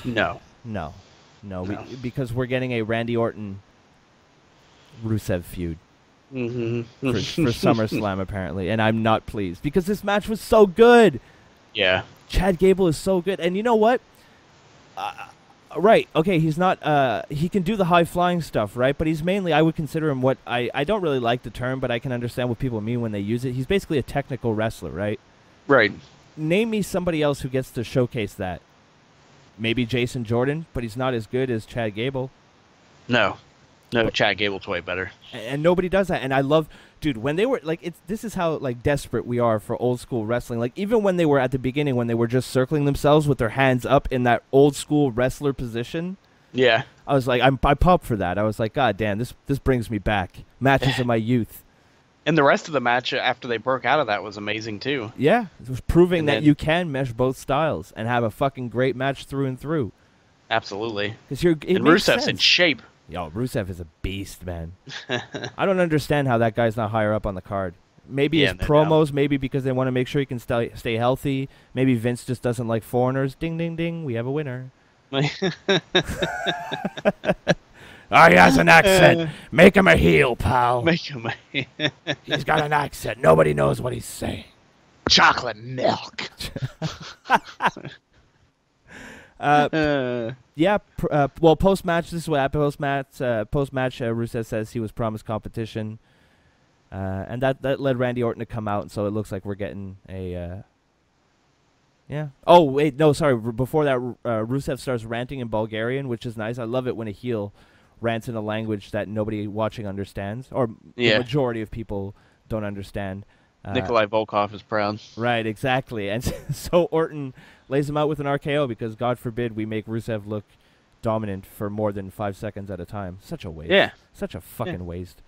No, because we're getting a Randy Orton Rusev feud. Mm-hmm. for SummerSlam, apparently, and I'm not pleased because this match was so good. Yeah. Chad Gable is so good, and you know what? Right, okay, he's not, he can do the high-flying stuff, right? But he's mainly, I would consider him what, I don't really like the term, but I can understand what people mean when they use it. He's basically a technical wrestler, right? Right. Name me somebody else who gets to showcase that. Maybe Jason Jordan, but he's not as good as Chad Gable. No, Chad Gable's way better. And nobody does that. And I love, dude, when they were, like, this is how, like, desperate we are for old school wrestling. Like, even when they were at the beginning, when they were just circling themselves with their hands up in that old school wrestler position. Yeah. I was like, I popped for that. I was like, God damn, this brings me back. Matches of my youth. And the rest of the match after they broke out of that was amazing too. Yeah, it was proving And that then- you can mesh both styles and have a fucking great match through and through. Absolutely. Because And Rusev's in shape. Yo, Rusev is a beast, man. I don't understand how that guy's not higher up on the card. Maybe Yeah, his no promos, maybe because they want to make sure he can stay healthy. Maybe Vince just doesn't like foreigners. Ding, ding, ding. We have a winner. Oh, he has an accent. Make him a heel, pal. Make him He's got an accent. Nobody knows what he's saying. chocolate milk. Yeah. Well, post match, this is what happened. Post match, Rusev says he was promised competition, and that led Randy Orton to come out. And so it looks like we're getting a. Yeah. Oh wait, no, sorry. Before that, Rusev starts ranting in Bulgarian, which is nice. I love it when a heel rants in a language that nobody watching understands, or the majority of people don't understand. Nikolai Volkov is proud. Right, exactly. And so Orton lays him out with an RKO because, God forbid, we make Rusev look dominant for more than 5 seconds at a time. Such a waste. Yeah. Such a fucking waste.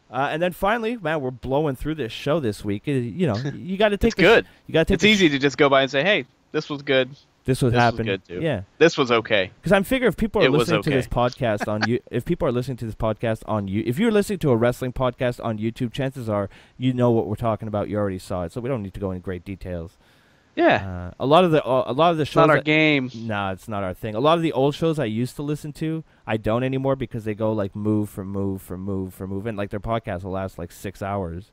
And then finally, man, we're blowing through this show this week. You know, you got to take It's good. You got to take It's easy to just go by and say, hey, this was good. This was happening. Good too. Yeah. This was okay. Because I'm figuring if people are It was listening to okay. this podcast on you, if people are listening to this podcast on you, if you're listening to a wrestling podcast on YouTube, chances are you know what we're talking about. You already saw it, so we don't need to go into great details. Yeah. A lot of the shows. Not our game. Nah, it's not our thing. A lot of the old shows I used to listen to, I don't anymore because they go like move for move for move for move, and like their podcast will last like 6 hours.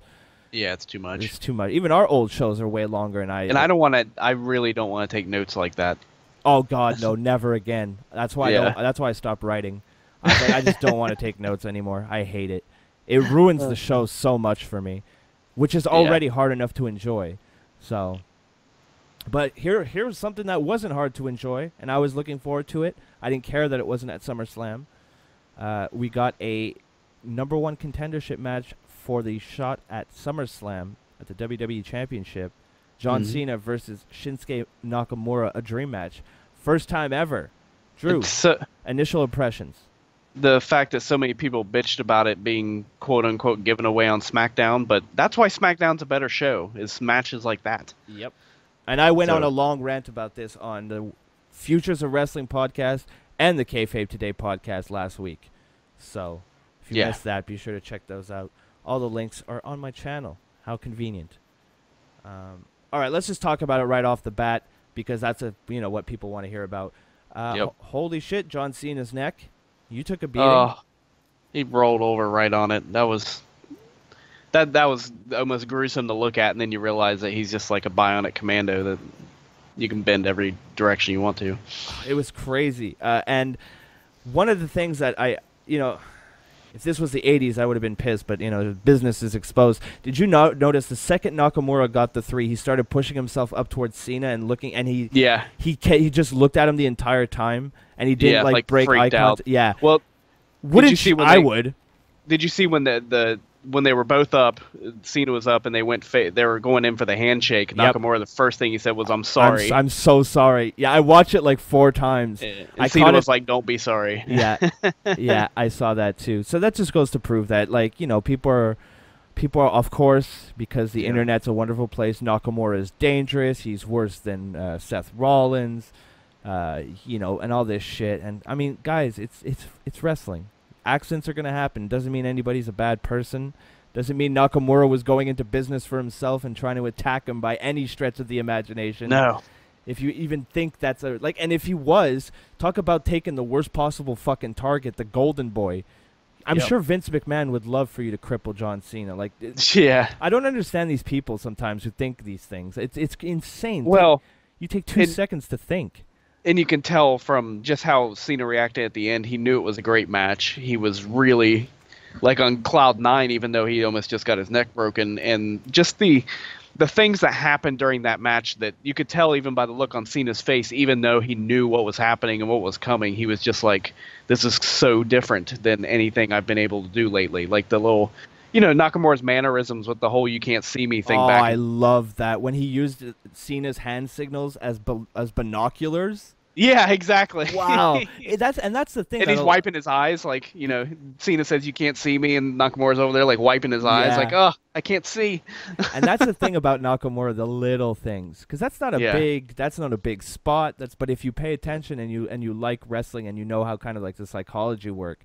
Yeah, it's too much. It's too much. Even our old shows are way longer, and I don't want to. I really don't want to take notes like that. Oh God, no, never again. That's why. That's why I stopped writing. I just don't want to take notes anymore. I hate it. It ruins the show so much for me, which is already hard enough to enjoy. So, but here's something that wasn't hard to enjoy, and I was looking forward to it. I didn't care that it wasn't at SummerSlam. We got a #1 contendership match for the shot at SummerSlam at the WWE Championship. John Cena versus Shinsuke Nakamura, a dream match. First time ever. Drew, initial impressions. The fact that so many people bitched about it being quote-unquote given away on SmackDown, but that's why SmackDown's a better show, is matches like that. Yep. And I went on a long rant about this on the Futures of Wrestling podcast and the Kayfabe Today podcast last week. So if you missed that, be sure to check those out. All the links are on my channel. How convenient. All right, let's just talk about it right off the bat because that's what people want to hear about. Holy shit, John Cena's neck. You took a beating. He rolled over right on it. That was almost gruesome to look at, and then you realize that he's just like a bionic commando that you can bend every direction you want to. It was crazy. And one of the things that if this was the 80s, I would have been pissed, but, business is exposed. Did you notice the second Nakamura got the 3, he started pushing himself up towards Cena and looking, and he just looked at him the entire time, and he didn't, break eye contact. Yeah. Well, Did you see when they were both up, Cena was up, and they were going in for the handshake. Yep. Nakamura, the first thing he said was, "I'm sorry." I'm so sorry. Yeah, I watched it like 4 times. And Cena was like, "Don't be sorry." Yeah, yeah, I saw that too. So that just goes to prove that, people are, of course, because the internet's a wonderful place. Nakamura is dangerous. He's worse than Seth Rollins, and all this shit. And I mean, guys, it's wrestling. Accidents are going to happen. Doesn't mean anybody's a bad person. Doesn't mean Nakamura was going into business for himself and trying to attack him by any stretch of the imagination. No. If you even think that's and if he was, talk about taking the worst possible fucking target, the Golden Boy. I'm sure Vince McMahon would love for you to cripple John Cena. I don't understand these people sometimes who think these things. It's insane. Well, you take 2 seconds to think. And you can tell from just how Cena reacted at the end, he knew it was a great match. He was really on cloud 9, even though he almost just got his neck broken. And just the things that happened during that match that you could tell even by the look on Cena's face, even though he knew what was happening and what was coming, he was just like, this is so different than anything I've been able to do lately. Like the little, Nakamura's mannerisms with the whole "you can't see me" thing back. I love that. When he used Cena's hand signals as binoculars. Yeah, exactly. Wow. That's the thing. And he's wiping his eyes, like, Cena says, "You can't see me," and Nakamura's over there, like, wiping his eyes, like, "Oh, I can't see." And that's the thing about Nakamura, the little things, because that's not a big spot. But if you pay attention and you like wrestling and you know how kind of like the psychology work,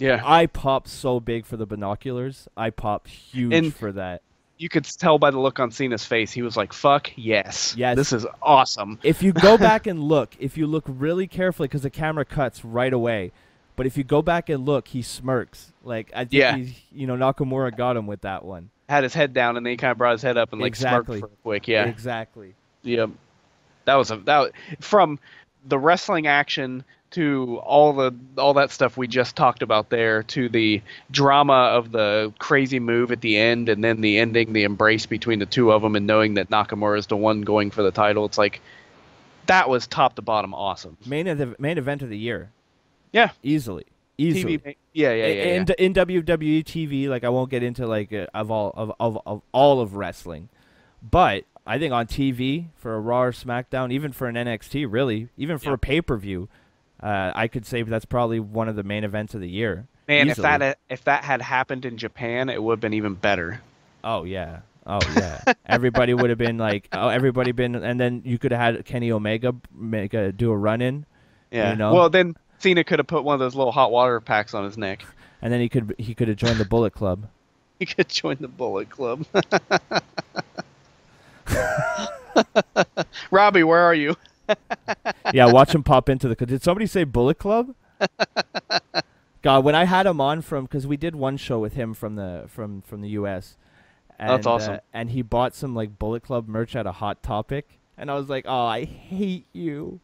I popped so big for the binoculars. I popped huge for that. You could tell by the look on Cena's face. He was like, "Fuck yes, this is awesome." If you go back and look, if you look really carefully, because the camera cuts right away, but if you go back and look, he smirks. Like, I think Nakamura got him with that one. Had his head down, and then he kind of brought his head up and like smirked for a quick. Yeah, exactly. Yep. That from the wrestling action to all that stuff we just talked about there, to the drama of the crazy move at the end, and then the ending, the embrace between the two of them, and knowing that Nakamura is the one going for the title. It's like, that was top to bottom awesome. Main event of the year. Yeah, easily. TV, yeah. In WWE TV, like, I won't get into like of all of wrestling, but I think on TV for a Raw or SmackDown, even for an NXT, really, even for a pay-per-view. I could say that's probably one of the main events of the year. Man, easily. if that had happened in Japan, it would have been even better. Oh yeah. Everybody would have been like, and then you could have had Kenny Omega do a run-in. Yeah. Well, then Cena could have put one of those little hot water packs on his neck. And then he could have joined the Bullet Club. He could join the Bullet Club. Robbie, where are you? Yeah, watch him pop into the. Did somebody say Bullet Club? God, when I had him on because we did one show with him from the U.S. And, that's awesome. And he bought some like Bullet Club merch at a Hot Topic, and I was like, "Oh, I hate you.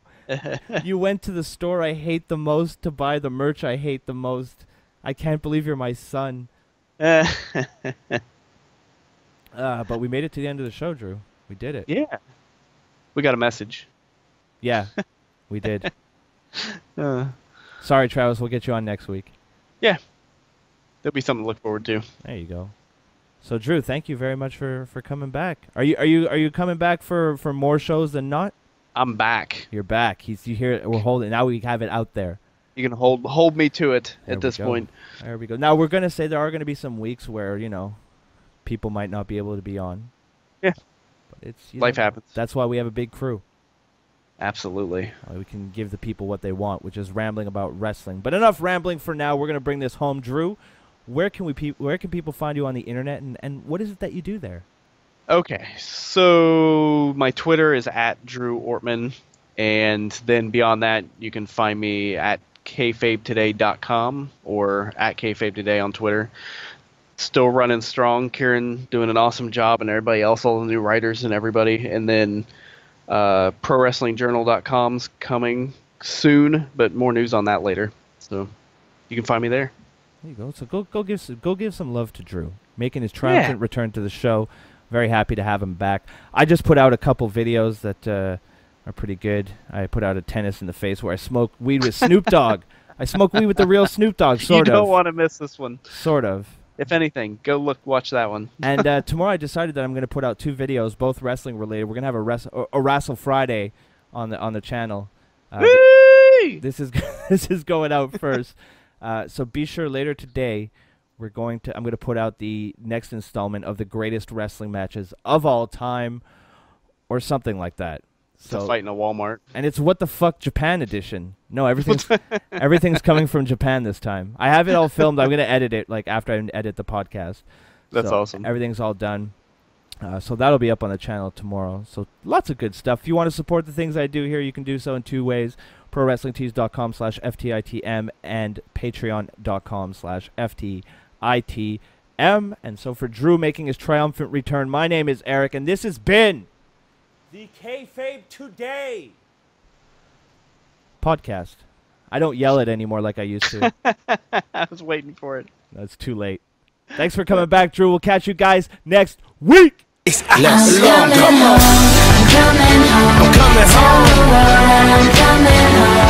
You went to the store I hate the most to buy the merch I hate the most. I can't believe you're my son." But we made it to the end of the show, Drew. We did it. Yeah, we got a message. Yeah, we did. Sorry, Travis. We'll get you on next week. Yeah, there'll be something to look forward to. There you go. So, Drew, thank you very much for coming back. Are you coming back for more shows than not? I'm back. You're back. You hear? We're holding. Now we have it out there. You can hold me to it at this point. There we go. Now we're gonna say there are gonna be some weeks where people might not be able to be on. Yeah. But it's life happens. That's why we have a big crew. Absolutely. We can give the people what they want, which is rambling about wrestling. But enough rambling for now. We're going to bring this home. Drew, where can people find you on the internet, and what is it that you do there? Okay, so my Twitter is @DrewOrtman, and then beyond that, you can find me at KayfabeToday.com or at KayfabeToday on Twitter. Still running strong. Kieran doing an awesome job, and everybody else, all the new writers and everybody. And then ProWrestlingJournal.com's coming soon, but more news on that later. So you can find me there. There you go. So go give some love to Drew, making his triumphant return to the show. Very happy to have him back. I just put out a couple videos that are pretty good. I put out a tennis in the face where I smoke weed with Snoop Dogg. I smoke weed with the real Snoop Dogg, sort of. You don't want to miss this one. Sort of. If anything, go watch that one. And tomorrow I decided that I'm going to put out 2 videos, both wrestling related. We're going to have a Wrestle Friday on the channel. This is going out first. So be sure later today I'm going to put out the next installment of the greatest wrestling matches of all time, or something like that. So it's a fight in a Walmart. And it's What the Fuck Japan edition. No, everything's coming from Japan this time. I have it all filmed. I'm going to edit it after I edit the podcast. That's awesome. Everything's all done. So that'll be up on the channel tomorrow. So lots of good stuff. If you want to support the things I do here, you can do so in 2 ways. ProWrestlingTees.com/FTITM and Patreon.com/FTITM. And so for Drew making his triumphant return, my name is Eric, and this has been the Kayfabe Today podcast. I don't yell it anymore like I used to. I was waiting for it. That's too late. Thanks for coming back, Drew. We'll catch you guys next week. Come on. I'm coming home. I'm coming home. I'm coming home.